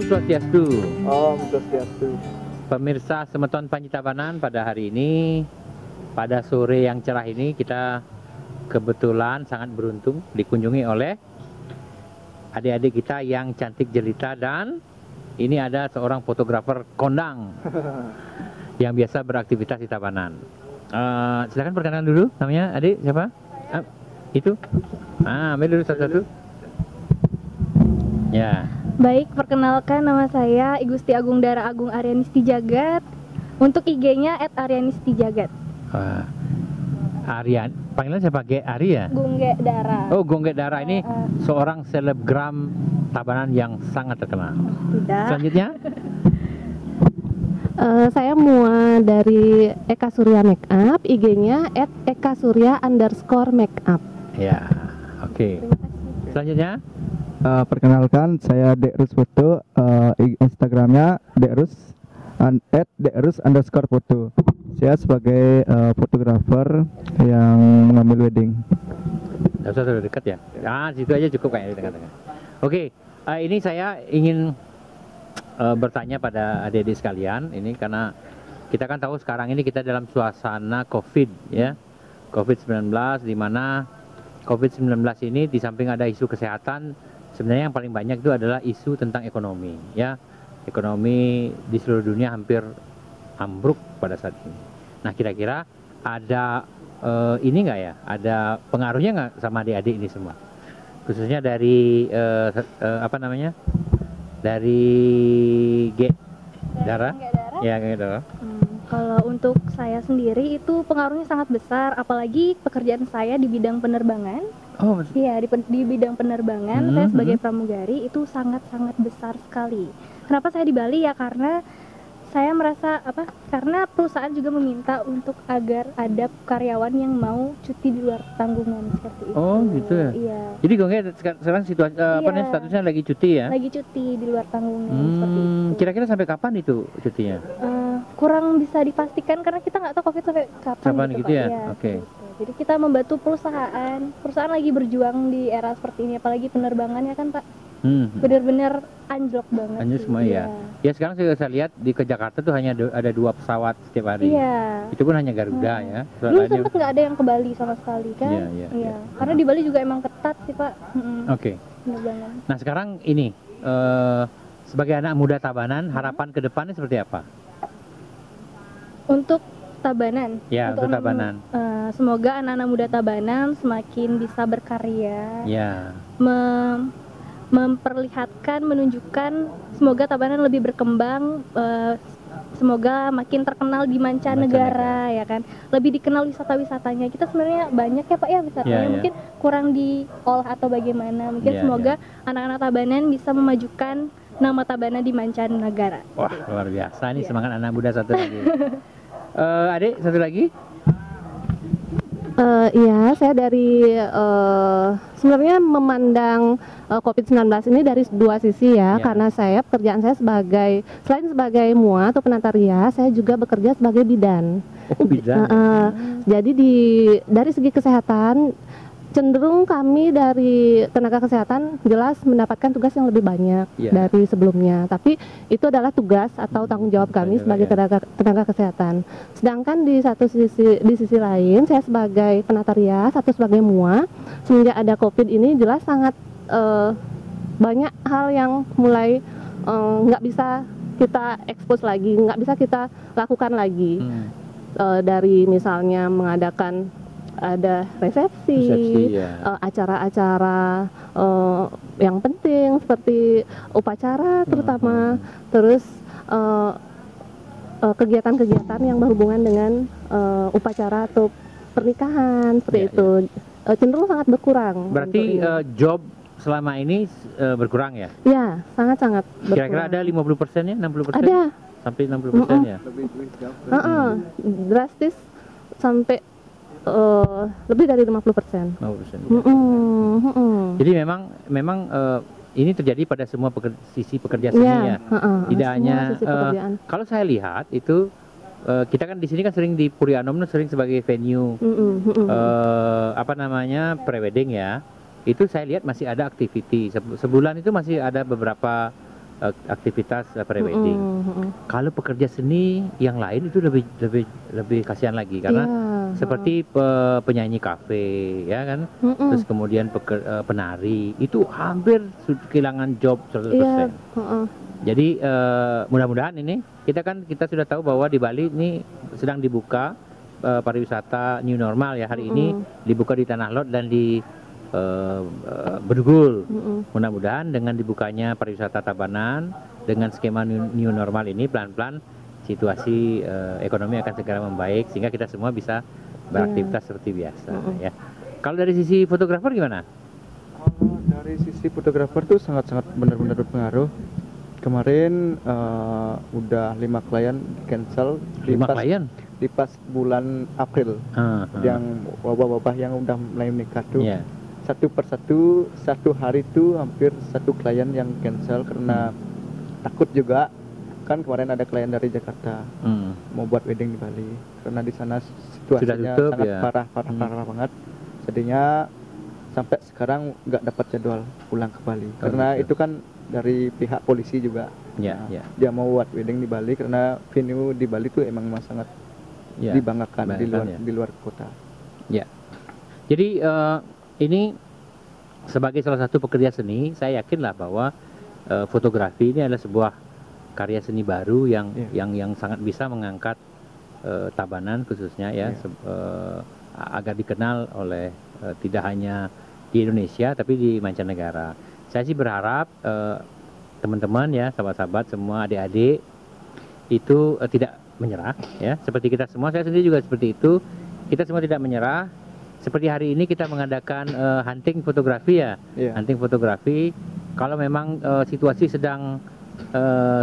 Swastiastu. Om Swastiastu. Pemirsa Semeton Panji Tabanan, pada hari ini, pada sore yang cerah ini, kita kebetulan sangat beruntung dikunjungi oleh adik-adik kita yang cantik jelita, dan ini ada seorang fotografer kondang yang biasa beraktivitas di Tabanan. Silakan perkenalan dulu, namanya adik siapa? Itu? Ambil dulu satu-satu. Ya. Baik, perkenalkan nama saya Igusti Agung Dara Agung Aryanisti Jagat. Untuk IG-nya @aryanistijagat. Aryan, panggilan saya pakai Ari ya? Gungge Dara. Oh, Gongge Dara ini seorang selebgram Tabanan yang sangat terkenal. Tidak. Selanjutnya, Saya Mua dari Eka Surya Makeup, IG-nya @ekasurya_makeup. ya, oke. Selanjutnya, Perkenalkan, saya Dekrus Foto. Instagramnya @dekrus_foto. Saya sebagai fotografer yang mengambil wedding. sudah dekat ya? Situ aja cukup kayaknya dekat-dekat. Oke, ini saya ingin bertanya pada adik-adik sekalian, ini karena kita kan tahu sekarang ini kita dalam suasana COVID ya, COVID-19, di mana COVID-19 ini di samping ada isu kesehatan, sebenarnya yang paling banyak itu adalah isu tentang ekonomi ya. Ekonomi di seluruh dunia hampir ambruk pada saat ini. Nah, kira-kira ada ini nggak ya? Ada pengaruhnya nggak sama adik-adik ini semua? Khususnya dari apa namanya? Dari Dara? Ya, Dara. Kalau untuk saya sendiri itu pengaruhnya sangat besar, apalagi pekerjaan saya di bidang penerbangan. Oh, Iya, di bidang penerbangan saya sebagai pramugari itu sangat-sangat besar sekali. Kenapa saya di Bali ya? Karena saya merasa karena perusahaan juga meminta untuk agar ada karyawan yang mau cuti di luar tanggungan seperti itu. Oh, gitu ya. Iya. Jadi Gongge sekarang situasi statusnya lagi cuti ya? Lagi cuti di luar tanggungan seperti itu. Kira-kira sampai kapan itu cutinya? Kurang bisa dipastikan karena kita nggak tahu COVID sampai kapan gitu Pak. ya? Iya, Oke. gitu. Jadi kita membantu perusahaan lagi berjuang di era seperti ini, apalagi penerbangan ya kan Pak, benar-benar anjlok banget. Anjlok semua ya. Ya sekarang saya lihat ke Jakarta tuh hanya ada 2 pesawat setiap hari. Iya. Itu pun hanya Garuda ya. Dulu sempat nggak ada yang ke Bali sama sekali kan? Iya. Karena di Bali juga emang ketat sih Pak. Oke. Penerbangan. Nah sekarang ini sebagai anak muda Tabanan, harapan ke depannya seperti apa? Untuk Tabanan. Ya, untuk Tabanan. Semoga anak-anak muda Tabanan semakin bisa berkarya. Ya. Memperlihatkan, menunjukkan, semoga Tabanan lebih berkembang, semoga makin terkenal di mancanegara ya kan, lebih dikenal wisata-wisatanya. Kita sebenarnya banyak ya Pak ya wisatanya, mungkin kurang diolah atau bagaimana, mungkin semoga anak-anak Tabanan bisa memajukan nama Tabanan di mancanegara. Wah, luar biasa nih semangat anak muda satu lagi. Adik, satu lagi? Iya, saya dari sebenarnya memandang COVID-19 ini dari dua sisi ya, karena pekerjaan saya selain sebagai MUA atau penataria, saya juga bekerja sebagai bidan. Oh, bidan. Jadi dari segi kesehatan, cenderung kami dari tenaga kesehatan jelas mendapatkan tugas yang lebih banyak dari sebelumnya. Tapi itu adalah tugas atau tanggung jawab kami sebagai tenaga kesehatan. Sedangkan di sisi lain, saya sebagai penataria, satu sebagai MUA, semenjak ada COVID ini jelas sangat banyak hal yang mulai nggak bisa kita expose lagi, nggak bisa kita lakukan lagi. Dari misalnya mengadakan ada resepsi, acara-acara yang penting seperti upacara terutama, terus kegiatan-kegiatan yang berhubungan dengan upacara atau pernikahan seperti itu cenderung sangat berkurang. Berarti job selama ini berkurang ya? Ya, sangat-sangat berkurang. Kira-kira ada 50% ya? 60%? Ada. Sampai 60% ya? Drastis sampai lebih dari 50%. 50%. Jadi memang ini terjadi pada semua sisi pekerja seni ya. Tidak hanya kalau saya lihat itu kita kan di sini kan sering di Purianom sering sebagai venue apa namanya prewedding ya. Itu saya lihat masih ada activity sebulan itu masih ada beberapa aktivitas prewedding. Kalau pekerja seni yang lain itu lebih kasihan lagi karena seperti penyanyi kafe, ya kan, terus kemudian penari itu hampir kehilangan job 100%. Jadi mudah-mudahan ini kita sudah tahu bahwa di Bali ini sedang dibuka pariwisata new normal ya, hari ini dibuka di Tanah Lot dan di Bedugul. Mudah-mudahan dengan dibukanya pariwisata Tabanan dengan skema new normal ini pelan-pelan situasi ekonomi akan segera membaik sehingga kita semua bisa beraktivitas seperti biasa ya. Kalau dari sisi fotografer gimana? Kalau dari sisi fotografer tuh sangat-sangat benar-benar berpengaruh. Kemarin udah 5 klien cancel. 5 klien? Di pas bulan April yang wabah-wabah yang udah mulai menikah tuh. Satu persatu, satu hari itu hampir 1 klien yang cancel karena takut juga. Kan kemarin ada klien dari Jakarta mau buat wedding di Bali karena di sana situasinya tutup, sangat parah banget. Jadinya sampai sekarang nggak dapat jadwal pulang ke Bali karena itu kan dari pihak polisi juga. Dia mau buat wedding di Bali karena venue di Bali tuh emang sangat dibanggakan di luar kota. Jadi ini sebagai salah satu pekerja seni, saya yakinlah bahwa fotografi ini adalah sebuah karya seni baru yang sangat bisa mengangkat Tabanan khususnya ya, agar dikenal oleh tidak hanya di Indonesia tapi di mancanegara. Saya sih berharap teman-teman ya, sahabat-sahabat semua, adik-adik itu tidak menyerah ya, seperti kita semua. Saya sendiri juga seperti itu. Kita semua tidak menyerah. Seperti hari ini kita mengadakan hunting fotografi ya, hunting fotografi. Kalau memang situasi sedang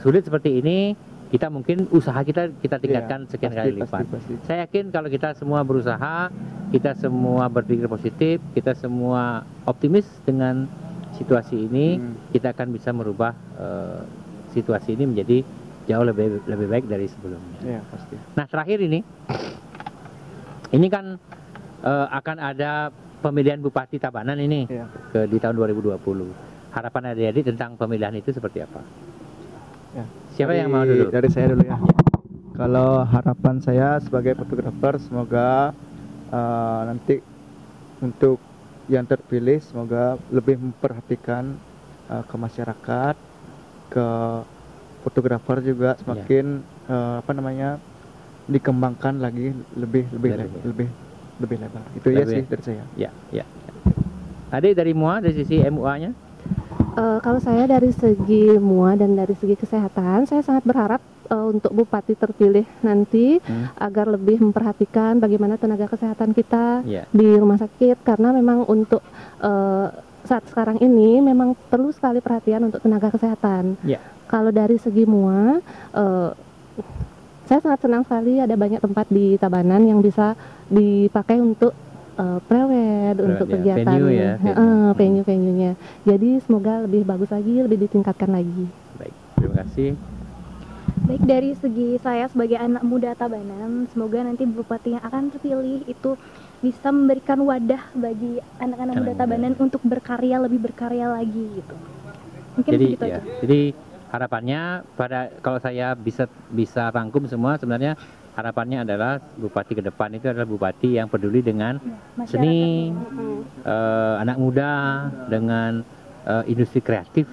sulit seperti ini, kita mungkin usaha kita tingkatkan sekian kali lipat. Saya yakin kalau kita semua berusaha, kita semua berpikir positif, kita semua optimis dengan situasi ini, kita akan bisa merubah situasi ini menjadi jauh lebih baik dari sebelumnya. Pasti. Nah terakhir ini kan akan ada pemilihan Bupati Tabanan ini di tahun 2020. Harapan adik-adik tentang pemilihan itu seperti apa? Siapa yang mau dulu? Dari saya dulu ya. Kalau harapan saya sebagai fotografer, semoga nanti untuk yang terpilih semoga lebih memperhatikan ke masyarakat, ke fotografer juga semakin dikembangkan lagi lebih lebar. Itu ya sih dari saya. Ya. Adik dari MUA, dari sisi MUA-nya? Kalau saya dari segi MUA dan dari segi kesehatan, saya sangat berharap untuk Bupati terpilih nanti agar lebih memperhatikan bagaimana tenaga kesehatan kita di rumah sakit, karena memang untuk saat sekarang ini memang perlu sekali perhatian untuk tenaga kesehatan. Kalau dari segi MUA, saya sangat senang sekali ada banyak tempat di Tabanan yang bisa dipakai untuk prewed, untuk kegiatan venue-nya. Jadi semoga lebih bagus lagi, lebih ditingkatkan lagi. Baik, terima kasih. Baik, dari segi saya sebagai anak muda Tabanan, semoga nanti Bupati yang akan terpilih itu bisa memberikan wadah bagi anak-anak muda Tabanan untuk lebih berkarya lagi gitu. Mungkin begitu aja. Jadi harapannya kalau saya bisa rangkum semua, sebenarnya harapannya adalah Bupati ke depan itu adalah Bupati yang peduli dengan seni, anak muda, dengan industri kreatif.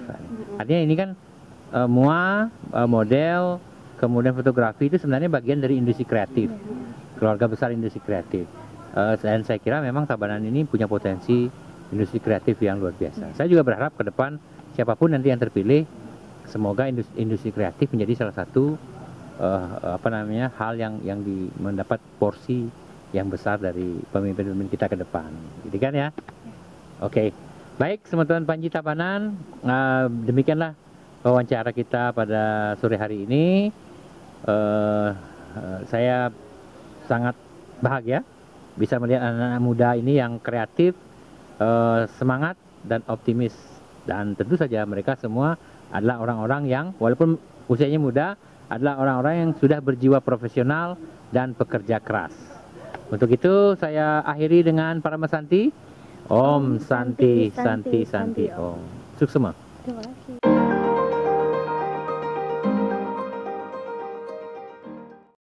Artinya ini kan MUA, model, kemudian fotografi itu sebenarnya bagian dari industri kreatif, keluarga besar industri kreatif. Dan saya kira memang Tabanan ini punya potensi industri kreatif yang luar biasa. Saya juga berharap ke depan siapapun nanti yang terpilih, semoga industri kreatif menjadi salah satu hal yang mendapat porsi yang besar dari pemimpin-pemimpin kita ke depan, gitu kan ya? Oke. Baik, teman-teman Panji Tabanan, demikianlah wawancara kita pada sore hari ini. Saya sangat bahagia bisa melihat anak-anak muda ini yang kreatif, semangat dan optimis, dan tentu saja mereka semua adalah orang-orang yang walaupun usianya muda, adalah orang-orang yang sudah berjiwa profesional dan pekerja keras. Untuk itu saya akhiri dengan Parama Santi. Om Santi Santi Santi Om. Sukses semua. Terima kasih.